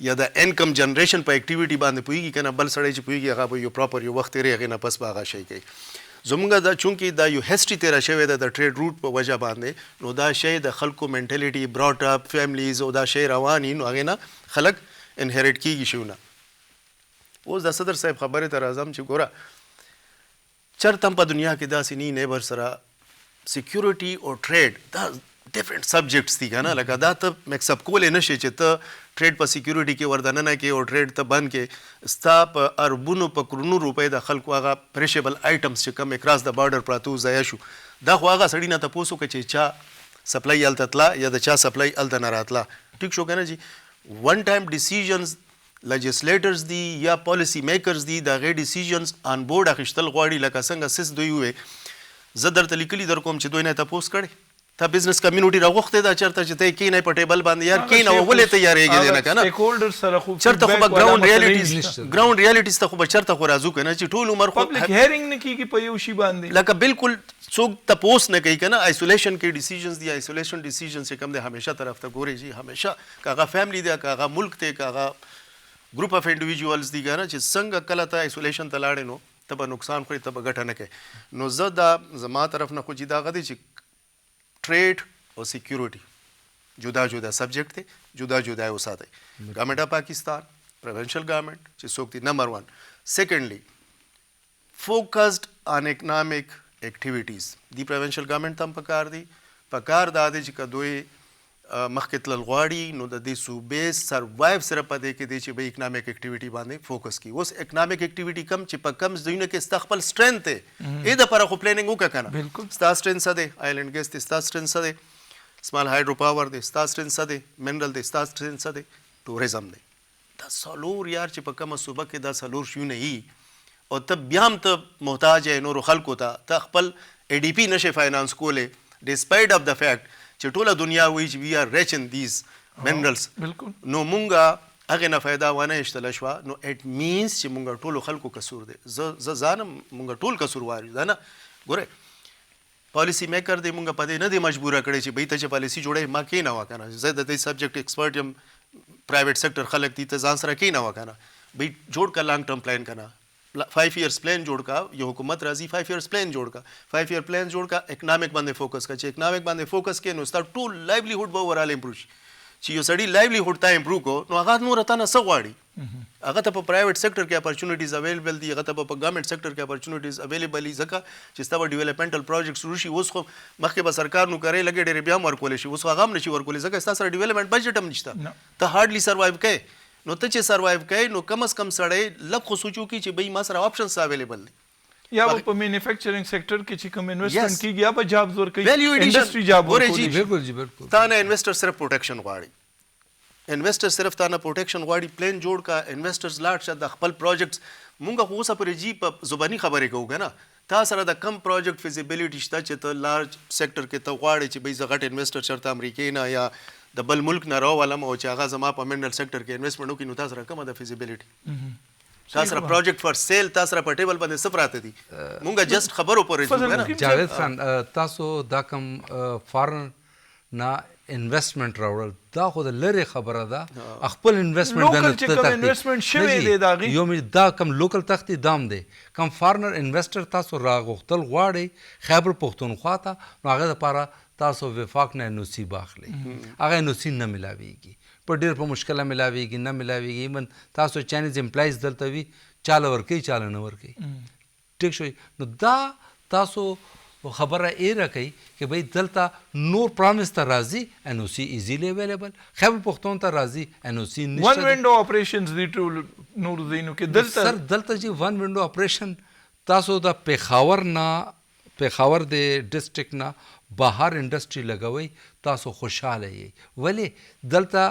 یا د انکم جنریشن په اکټیویټي باندې پوهیږي که نه بل سړی چې پوهیږي هغه به یو پراپر یو وخت تېري هغې نه پس به هغه شی کوي زمونږ دا چونکې دا یو هسټري تېره شوې ده د ټریډ روټ په وجه باندې نو دا شی د خلکو منټلیټي براټ اپ فیملیز او دا شی روان وي نو هغې نه خلک انهریټ کېږي شیونه اوس د صدر صاحب خبرې ته راځم چې ګوره چرته هم په دنیا کې داسې نی نیبر سره سیکیورټي او ټریډ دا ډفرنٹ سبجیکټس دي که نه لکه دا ته مکس اپ کولی نه شي چې ته ټریډ په سیکیورټي کې وردننه کې او ټریډ ته بند کې ستا په اربونو په کرونو روپۍ د خلکو هغه پریشیبل آیټمز چې کوم اکراس د بارډر پراته ضایع شو دا خو هغه سړي نه تپوس وکړه چې چا سپلای هلته تله یا د چا سپلای هلته نه راتله ټیک شو که نه جي ون ټایم ډیسیژنز لیجسلیټرز دي یا پالیسی میکرز دي د هغې ډیسیژنز آن بورډ اخیستل غواړي لکه څنګه سیس دوی ووې زه درته لیکلي در کوم چې دوی نه تپوس کړی تا بزنس کمیونټي راغوښتې ده چېرته چې ته یې کښېنئ په ټیبل باندې یار کښېنه ولې تیارېږې دی نه که نه چېرته خو به ګراوند ریالټیز ته خو به چېرته خو راځو که نه چې ټول عمر خو هیرینګ نه کېږي په یو شي باندې لکه بالکل څوک تپوس نه کوي که نه آیسولیشن کې ډیسیژنز دي آیسولیشن ډیسیژنز چې کوم دی همیشه طرف ته ګورې جي همیشه که هغه فیملی دی که هغه ملک دی که هغه ګروپ اف انډیویجولز دي که نه چې څنګه کله ته آیسولیشن ته لاړې نو ته به نقصان خورې ته به ګټه نه کوې نو زه دا زما طرف نه خو چې دا هغه دی چې ټریډ او سیکیورټي جدا جدا سبجیکټ دی جدا جدا یې وساتئ ګورمنټ اف پاکستان پروینشل ګورمنټ چې څوک دی نمبر 1 سیکنډلی فوکسډ آن اکنامک اکټیویټیز دی پروینشل ګورمنټ ته هم پکار دی پکار دا دی چې که دوی مخکې تلل غواړي نو د دې صوبې سروایو صرف په دې کې دی چې به اکنامک اکټیویټي باندې فوکس کړي اوس اکنامک اکټیویټي کم چې په کم ځایونو کې ستا خپل سټرینث دی دې دپاره خو پلانینګ وکړه که نه ستا سټرینث څه دی آیلینډ ګیس دی ستا سټرینث څه دی سمال هایډرو پاور دی ستا سټرینث څه دی منرل دی ستا سټرینث څه دی ټوریزم دی دا څلور یار چې په کومه صوبه کې دا څلور شیونه وي او ته بیا هم ته محتاج یې نورو خلکو ته خپل ای ډي پي نشې فاینانس کولی ډسپایټ اف د فیکټ چې ټوله دنیا وایي چې وی آر ریچ ان دیز منرلز نو مونږه هغې نه فایده ونه ایشتله شوه نو اټ مینس چې مونږ ټولو خلکو قصور دی زه ځانم مونږ ټول قصوروار یو دا نه ګورئ پالیسی میکر دی مونږ په دې نه دی مجبوره کړی چې بهی ته چې پالیسي جوړوي ما کښېنوه که نه زه د دې سبجیکټ ایکسپرټ یم پرایویټ سیکټر خلک دي ته ځان سره کښېنوه که نه بهی جوړ که لانګ ټرم پلان که نه 5 years پلان جوړ کا یو حکومت راځي 5 years پلان جوړ کا 5 year پلان جوړ کا اکنامک باندې فوکس کا چې اکنامک باندې فوکس کې نو ستاسو ټول لایولیهود به اورال امپروو شي چې یو سړی لایولیهود ته امپروو کو نو هغه نور ته نه څه غواړي هغه ته په پرایویټ سیکټر کې اپورچونټیز اویلیبل دي هغه ته په ګورنمنت سیکټر کې اپورچونټیز اویلیبل دي ځکه چې ستاسو ډیولپمنټل پروجیکټس شروع شي اوس خو مخکې به سرکار نو کوي لګي ډېر بیا ورکول شي اوس هغه هم نشي ورکول ځکه ستاسو ډیولپمنٹ بجټ هم نشته ته هارډلی سروایو کوي نو ته چې سروایو کوي نو کم از کم سړی لږ خو سوچو کی چې بھئی ما سره آپشنز اویلیبل دي یا په مینوفیکچرینګ سیکټر کې چې کوم انویسټمنٹ کیږي یا به جابز ورکوي انډستری جاب ورکوي بالکل تا نه انویسټر صرف پروټیکشن غواړي انویسټر صرف تا نه پروټیکشن غواړي پلان جوړ کا انویسټرز لاټ شه د خپل پروجیکټس مونږ خو اوسه پرې جی په زبانی خبرې کوو که نه تا سره د کم پروجیکټ فیزیبیلیټي شته چې ته لارج سیکټر کې ته غواړې چې بھئی زه غټ انویسټر چېرته امریکې نه یا د بل ملک نه راولم او چې هغه زما په منرل سیکټر کې انویسټمنټ وکړي نو تا سره کومه ده فیزیبیلیټي تا سره پروجیکټ فار سیل تا سره په ټیبل باندې څه پراته دي مونږ جسټ خبرو پورې جاوید خان تاسو دا کوم فارن نه انویسټمنټ راوړل دا خو د لرې خبره ده خپل انویسټمنټ یو دا کم لوکل تختی دام دی کم فارنر انویسټر تاسو راغوښتل غواړئ خیبر پښتونخوا ته نو هغه دپاره تاسو وفاق نه ان او سی واخلئ هغه ان او سی نه ملاویږي په ډېر په مشکله ملاویږي نه ملاویږي ایون تاسو چاینیز امپلایز دلته وي چاله ورکوي چاله نه ورکوي ټیک شوی نو دا تاسو خبره یې راکوي چې بھئی دلته نور پرامس ته راځي ان او سی ایزیلی اویلیبل خیبر پښتون ته راځي ان او سی نشته ون وینډو اپریشنز دي ټول نور ځایونو کې سر دلته چې ون وینډو اپریشن تاسو د پیښور د ډسټرکټ نه بهر انډسټري لګوئ تاسو خوشحاله یې ولې دلته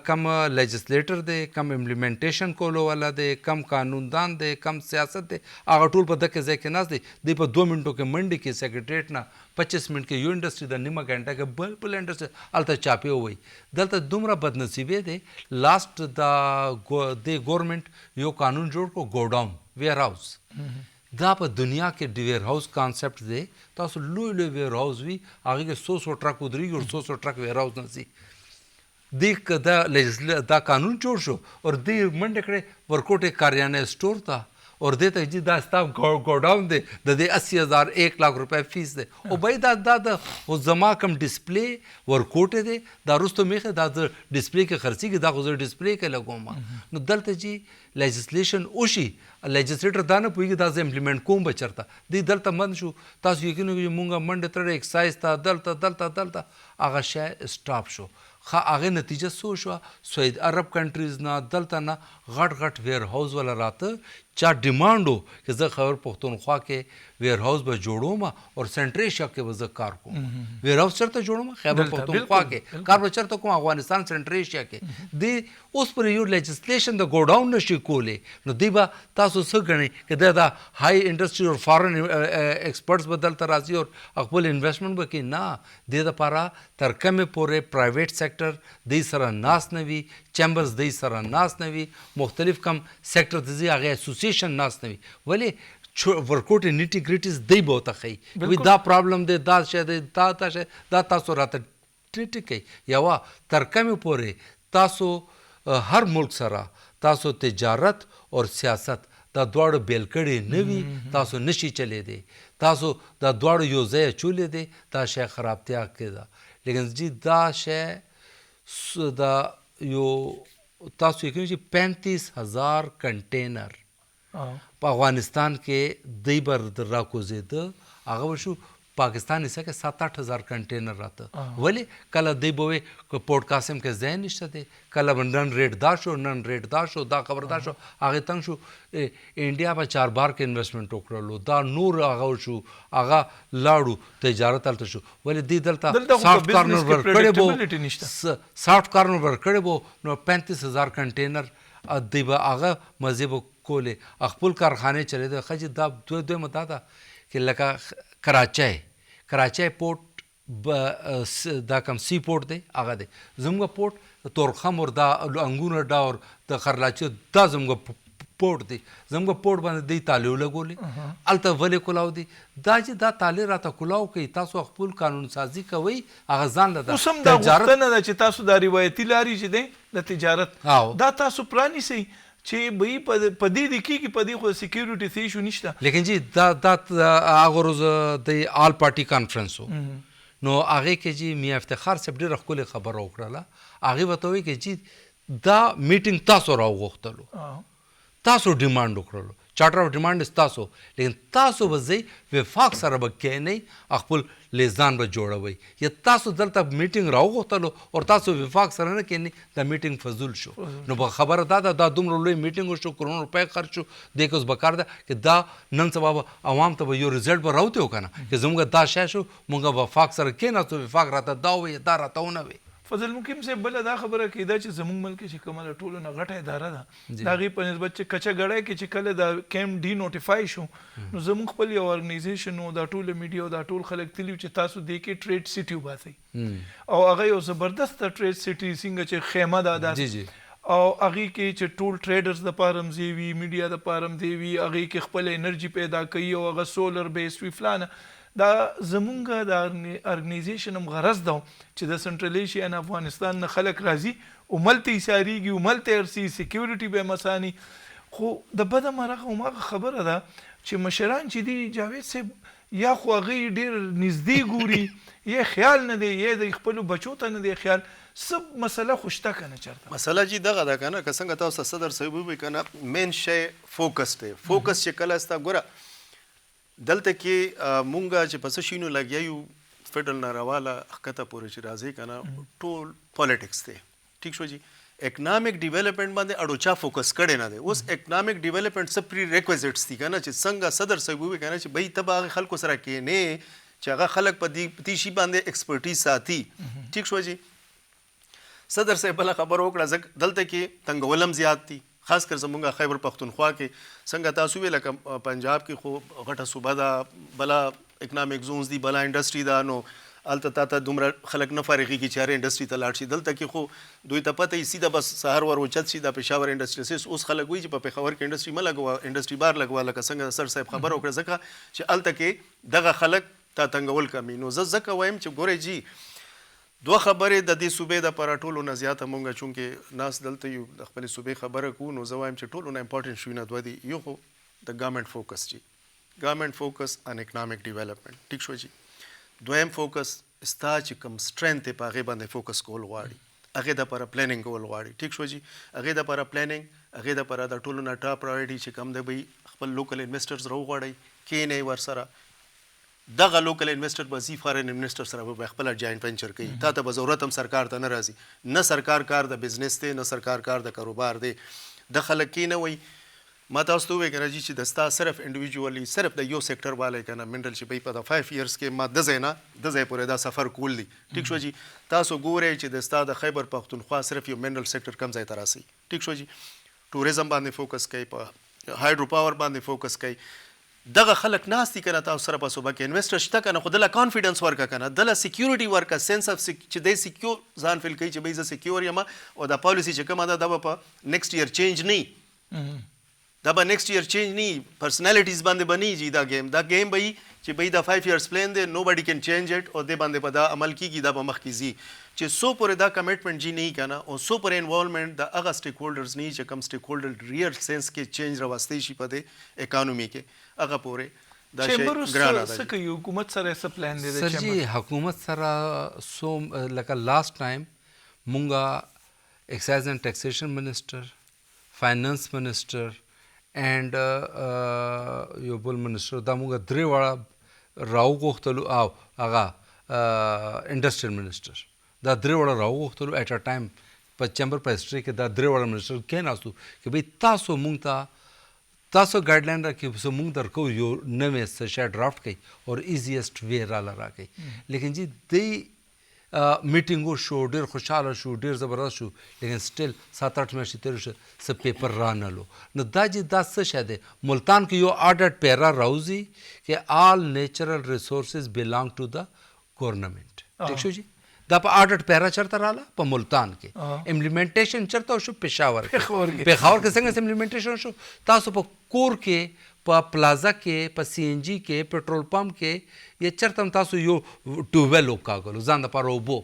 کم لیجسلیټر دی کم امپلیمنټیشن کولو والا دی کم قانوندان دی کم سیاست دی هغه ټول په دغه ځای کې ناست دی دوی په 2 منټو کې منډې کې سیکرټریټ نه 25 منټ کې یو انډسټري د نیمه ګنټه کې بل انډسټري هلته چاپې ووایي دلته دومره بدنصیبې دی لاست د ګورنمنټ یو قانون جوړ کړو ګو ډاون ویر هاوس دا په دنیا کې د ویر هاوس کانسپټ دی تاسو لوی لوی ویر هاوس وي هغه کې 100 ټرک ودرېږي او 100 ټرک ویر هاوس نه ځي دا قانون جوړ شو اور دې منډه کړې ورکوټه کاریانه سٹور ته اور دې ته چې دا ستا ګوډاون دی د دې 80,000 1 लाख روپے فیس دی او بای دا او زما کم ډسپلی ورکوټه دی دا رستو میخه دا ډسپلی کې خرڅي کې دا خو ډسپلی کې لګوم نو دلته چې لیجسلیشن وشي لیجسلیټر دا نه پوهیږي دا امپلیمنٹ کوم بچرته دې دلته من شو تاسو یقینو کې مونږه منډه تر ایکسایز ته دلته هغه شی سټاپ شو هغه نتیجه سو شو سعودي عرب کنټریز نه دلته نه غټ ویر هاوس ولا راته چا ډیمانډو چې زه خبر پښتونخوا کې ویر هاوس به جوړوم او سنټر ایشیا کې به زه کار کوم ویر هاوس چرته جوړوم خیبر پښتونخوا کې کار به چرته کوم افغانستان سنټر ایشیا کې دی اوس پر یو لیجسلیشن د ګوډاون نشي کولې نو دی به تاسو څه غنئ چې دا هاي انډستری او فارن ایکسپرټس بدلته راځي او خپل انویسټمنټ وکړي نه د لپاره تر کومه پورې پرایویټ سیکټر دی سره ناس نه وي چیمبرز دی سره ناس نه وي مختلف کم سیکټر د زی هغه اسوسییشن ناس نه وي ولی ورکوټ نیټی ګریټیز دی به ته خي وی دا پرابلم دی دا شه دا تاسو راته ټریټ کوي یوا تر کومه پورې تاسو هر ملک سره تاسو تجارت او سیاست دا دواړه بیل کړي نه وي تاسو نشي چلے دی تاسو دا دواړه یو ځای چولې دی دا شی خرابتیا کړه لیکن جی دا شی دا یو تاسو یې کوي چې 35,000 کنټینر په افغانستان کې دی بر راکوزیده هغه شو پاکستان یې څخه 7-8 کنټینر راته ولی کله دی بوي کو پورت قاسم کې ځای نشته دی کله نن ریټ دا شو دا خبر دا شو هغه تنگ شو انډیا په 4 بار کې انویسټمنٹ وکړلو دا نور هغه شو هغه لاړو تجارت تلته شو ولی دی دلته سافت کارنر ور کړی بو نو 35,000 کنټینر دی به هغه مزيب کوله خپل کارخانه چلے د خج دا دوه متا دا چې لکه کراچۍ پورت دا کم سی پورت دی هغه دی زموږ پورت تورخم اور دا انګور دا اور د خرلاچو دا زموږ پورت دی زموږ پورت باندې دی تالیو لګولې الته ولې کولاو دی دا چې دا تالی راته کولاو کوي تاسو خپل قانون سازی کوي هغه ځان له اوسم دا غوښتنه ده چې تاسو دا روایتي لاري چې دی د تجارت دا تاسو پرانیسئ چې به په دې د کېږي په دې خو سکیورټي څه ایشو نشته لیکن جی دا هغه روز د آل پارټي کانفرنس نو هغه کې جی میا افتخار صاحب ډېره ښکلې خبره وکړله هغه ورته وایي چې جی دا میټینګ تاسو راوغوښتلو تاسو ډیمانډ وکړلو چارټر اف ډیمانډ تاسو لیکن تاسو به ځئ وفاق سره به کښېنئ خپل لیزان به جوړوئ یا تاسو دلته میټینګ راوغوښتلو او تاسو وفاق سره نه کښېنئ دا میټینګ فضول شو نو به خبره دا ده دا دومره لوی میټینګ وشو کروڑ روپۍ خرچ شو دې کې اوس به کار ده چې دا نن سبا به عوام ته به یو رزلټ به راوتی وکنه چې زموږ دا شی شو موږ به وفاق سره کښېناستو وفاق راته دا وایي دا راته ونه وایي فضل مقیم صاحب بله دا خبره کېده چې زموږ ملک چې کومه د ټولو نه غټه اداره ده د هغې په نسبت چې کچه ګړی کې چې کله دا کیمپ ډي نوټیفای شو نو زموږ خپل یو ارګنایزیشن و دا ټوله میډیا او دا ټول خلک تلي چې تاسو دې کې ټریډ سټي وباسئ او هغه یو زبردسته ټریډ سټي څنګه چې خیمه ده داسې او هغې کې چې ټول ټریډرز دپاره هم ځای وي میډیا دپاره هم ځای وي هغې کې خپل انرژي پیدا کوي او هغه سولر بیس وي فلانه دا زمونږ د ارګنایزیشن هم غرض ده چې د سنټرل ایشیا نه افغانستان نه خلک راځي وملته ایساریږي وملته ارسي سکیورټي به مسانی خو د بده مرغه هماغه خبره ده چې مشران چې دي جاوید صاحب یا خو هغې ډېر نږدې ګوري یا خیال نه دی یا د خپلو بچو ته نه دی خیال څه مسله خو شته که نه چېرته مسله چې دغه ده که نه که څنګه تاسو صدر صاحب ووایي که نه مین شی فوکس دی فوکس چې کله ستا ګوره دلته کې مونږ چې په څه شینو لګیا یو فیډرل نه راواله ښکته پورې چې راځي که نه ټول پالیټکس دی ټیک شو جی اکنامک ډیولپمنټ باندې اړو چا فوکس کړی نه دی اوس اکنامک ډیولپمنټ څه پری ریکویزټس دي که نه چې څنګه صدر صاحب ووایي که نه چې بهی ته به هغې خلکو سره کښېنې چې هغه خلک په دې شي باندې ایکسپرټیز ساتي ټیک شو جی صدر صاحب بله خبره وکړه دلته کې تنګول هم زیات دي خاص کر زمونږ خیبر پښتونخوا کې څنګه تاسو ویل لکه پنجاب کې خو غټه صوبه ده بله اکنامک زونز دي بله انډسټري ده نو الته تا ته دومره خلک نه فارغېږي چې هر انډسټري ته لاړ شي. دلته کې خو دوی ته پته یې سیده بس سهار ور اوچت شي د پېښور انډسټریسس. اوس خلک وایي چې په پېښور کې انډسټري مه لګوه، انډسټري بار لګوه، لکه څنګه سر صاحب خبره وکړه، ځکه چې الته کې دغه خلک تا تنګول کمي. نو زه ځکه وایم چې ګورئ جي دوه خبرې د دې صوبې دپاره ټولو نه زیاته مونږ چونکې ناس دلته یو د خپلې صوبې خبره کوو، نو زه وایم چې ټولو نه امپورټنټ شوونه دوه دي. یو خو د ګورنمنټ فوکس جي، ګورنمنټ فوکس ان اکنامک ډیولپمنٹ، ټیک شو جي. دویم فوکس ستا چې کوم سټرینث دی په هغې باندې فوکس کول غواړي، هغې دپاره پلانینګ کول غواړي، ټیک شو جي. هغې دپاره پلانینګ، هغې دپاره د ټولو نه ټاپ پرایورټي چې کوم دی به خپل لوکل انویسټرز راوغواړئ، کښېنئ ورسره. دغه لوکل انویسټر به ځي فارن انویسټر سره به خپله جاینټ وینچر کوي. تا ته به ضرورت هم سرکار ته نه راځي، نه سرکار کار د بزنس دی، نه سرکار کار د کاروبار دی. د خلک کښېنوئ. ما تاسو ته ووایي که نه جي چې د ستا صرف انډیویجولي صرف د یو سیکټر والی که نه منرل شي په د 5 ایئرس کې ما د ځای نه د ځای پورې دا سفر کول دي، ټیک شو جي. تاسو ګورئ چې د ستا د خیبر پښتونخوا صرف یو منرل سیکټر کم ځای ته راسي، ټیک شو جي. ټوریزم باندې فوکس کوي، په هایډرو پاور باندې فوکس کوي. دغه خلک ناست دي که نه تاسو سره په صوبه کې انویسټر شته که نه، خو دله کانفیډنس ورکه که نه، دله سیکیورټي ورکه، سینس اف چې دی سیکیور ځان فیل کوي چې بهی زه سیکیور یم، او دا پالیسي چې کومه ده دا به په نیکسټ ایئر چینج نه، دا به نیکسټ ایئر چینج نه، پرسنالټیز باندې به نه جي. دا گیم به وي چې بهی دا 5 ایئرس پلان دی، نو بډي کین چینج اټ، او دې باندې به دا عمل کېږي، دا به مخکې ځي. چې څو پورې دا کمیټمنټ جي نه که نه، او څو پورې انوالومنټ د هغه سټیک هولډرز نه چې کوم سټیک هولډر ریئل سینس کې چینج راوستی شي په دې اکانومي کې، هغه پورې دا شی ګرانه ده. څه کوي حکومت سره څه پلان دی؟ سر جی حکومت سره سو لکه لاست ټایم مونږه ایکسایز اینڈ ټیکسیشن منسټر، فاینانس منسټر اینڈ یو بل منسټر دا مونږه درې واړه راوغوښتلو، او هغه انډسټریل منسټر دا درې واړه راوغوښتلو ایټ ا ټایم. په چیمبر په هسټري کې دا درې واړه منسټر کېناستو چې بھئی تاسو مونږ ته تاسو ګایډلاین راکړئ، څه مونږ درکو یو نوی څه شی ډرافټ کړئ اور ایزیسټ وی راله راکړئ. لیکن جی دی میټینګ وشو، ډېر خوشحاله شو، ډېر زبردست شو، لیکن سټیل 7-8 میاشتې تېرې شو، څه پیپر رانلو. نو دا جی دا څه شی دی؟ ملتان کې یو آډټ پیرا راوځي چې آل نیچرل ریسورسز بلانګ ټو د ګورنمنټ، ټیک شو جی. دا په آډټ پیرا چرته راله په ملتان کې، امپلیمنټیشن چرته شو پېښور کې. پېښور کې څنګه امپلیمنټیشن شو؟ تاسو په کور کې، په پلازا کې، په سی این جي کې، پټرول پمپ کې، یا چرته هم تاسو یو ټیوبویل وکاږلو ځان دپاره اوبو،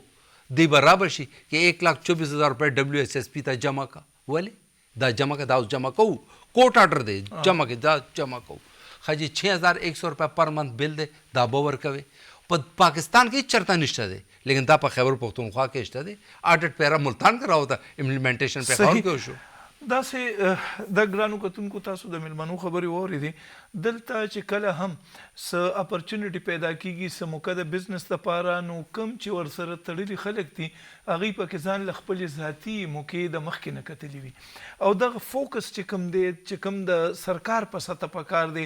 دی به رابه شي چې 1,24,000 روپۍ WSSP ته جمع کا. ولې دا جمع کا؟ دا اوس جمع کوو، کوټ آرډر دی جمع کې، دا جمع کوو. ښه جي 6,100 روپۍ پر منت بل دی، دا به ورکوي. په پاکستان کې چرته نشته دی، لیکن دا په خیبر پښتونخوا کې شته دی. آډټ پیرا ملتان کې راوته، امپلیمنټیشن پېښور کې وشو. داسې د ګرانو کتونکو تاسو د میلمنو خبرې واورېدې، دلته چې کله هم څه اپرچونټي پیدا کېږي، څه موقع د بزنس دپاره، نو کوم چې ورسره تړلي خلک دي هغوی پکې ځان له خپلې ذاتي موقعې د مخکې نه کتلي وي، او دغه فوکس چې کوم دی، چې کوم د سرکار په سطح پکار دی،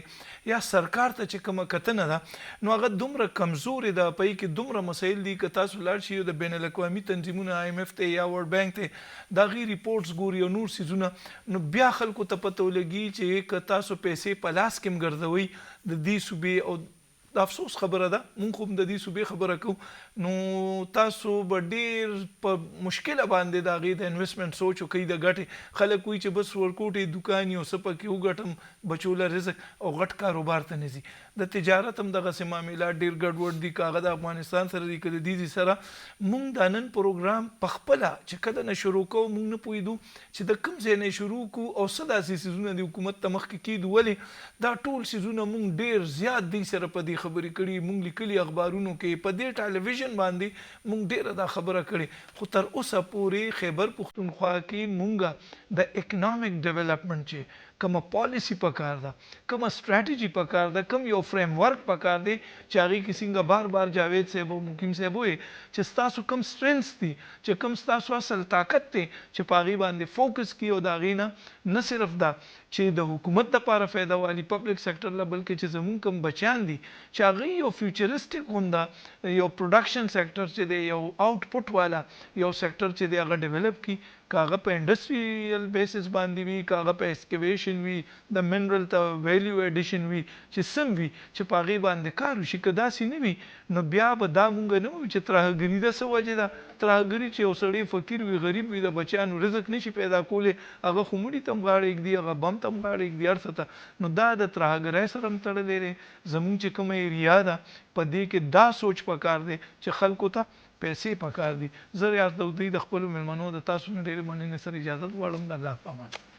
یا سرکار ته چې کومه کتنه ده، نو هغه دومره کمزورې ده، په کې دومره مسایل دي که تاسو لاړ شئ د بین الاقوامي تنظیمونه IMF ته یا ورلډ بانک ته د هغې ریپورټس ګوري او نور څیزونه، نو بیا خلکو ته پته ولګي چې که تاسو پیسې په لاس کې هم ګرځوئ د دې صوبې، او د افسوس خبره ده مونږ خو هم د دې صوبې خبره کوو، نو تاسو به ډېر په مشکله باندې د هغې د انویسټمنټ سوچ وکوئ د ګټې. خلک وایي چې بس ورکوټې دوکان یو څه پکې وګټم، بچو له رزق، او غټ کاروبار ته نه ځي. د تجارت هم دغسې معاملات ډېر ګډوډ دي، که هغه د افغانستان سره دي که د دې سره. مونږ دا نن پروګرام پخپله چې کله نه شروع کوو، مونږ نه پوهېدو چې د کوم ځای نه شروع کړو او څه داسې څیزونه د حکومت ته مخکې کېدو. ولې دا ټول څیزونه مونږ ډېر زیات دوی سره په دې خبرې کړي، مونږ لیکلي اخبارونو کې، په دې ټلویزیون باندې مونږ ډېره دا خبره کړې، خو تر اوسه پورې خیبر پښتونخوا کې مونږ د اکنامک ډیولپمنټ چې کومه پالیسي پکار ده، کومه سټریټجي پکار ده، کوم یو فریم ورک پکار دی چې هغې کې څنګه بار بار جاوید صاحب او مقیم صاحب وایي چې ستاسو کوم سټرینث دي، چې کوم ستاسو اصل طاقت دی، چې په هغې باندې فوکس کړي، او د هغې نه صرف دا چې د حکومت لپاره فایده والی پبلک سېکټر لا بلکې چې زمونږ کوم بچیان دي چې هغه یو فیوچریسټک غونډه یو پروډکشن سېکټر چې دی یو آوټپوټ والا یو سېکټر چې دی هغه ډیولپ کی کاغه په انډستریال بیسس باندې وي کاغه په اسکیویشن وي د منرل ته ویلیو اډیشن وي چې سم وي چې په هغې باندې کار وشي که داسې نه وي نو بیا به دا مونږ نه وایو چې ترهګري ده څه وجې ده ترهګري چې یو سړی فقیر وي غریب وي د بچیانو رزق نشي پیدا کولی هغه خو مړي ته هم غاړه ایږدي هغه بم ته هم غاړه ایږدي هر څه ته نو دا د ترهګرۍ سره هم تړلی دی زمونږ چې کومه ایریا ده په دې کې دا سوچ پکار دی چې خلکو ته پیسې پکار دي. زه ریاض داودي د خپلو مېلمنو د تاسو نه ډېرې مننې سره اجازت غواړم. د الله په امان.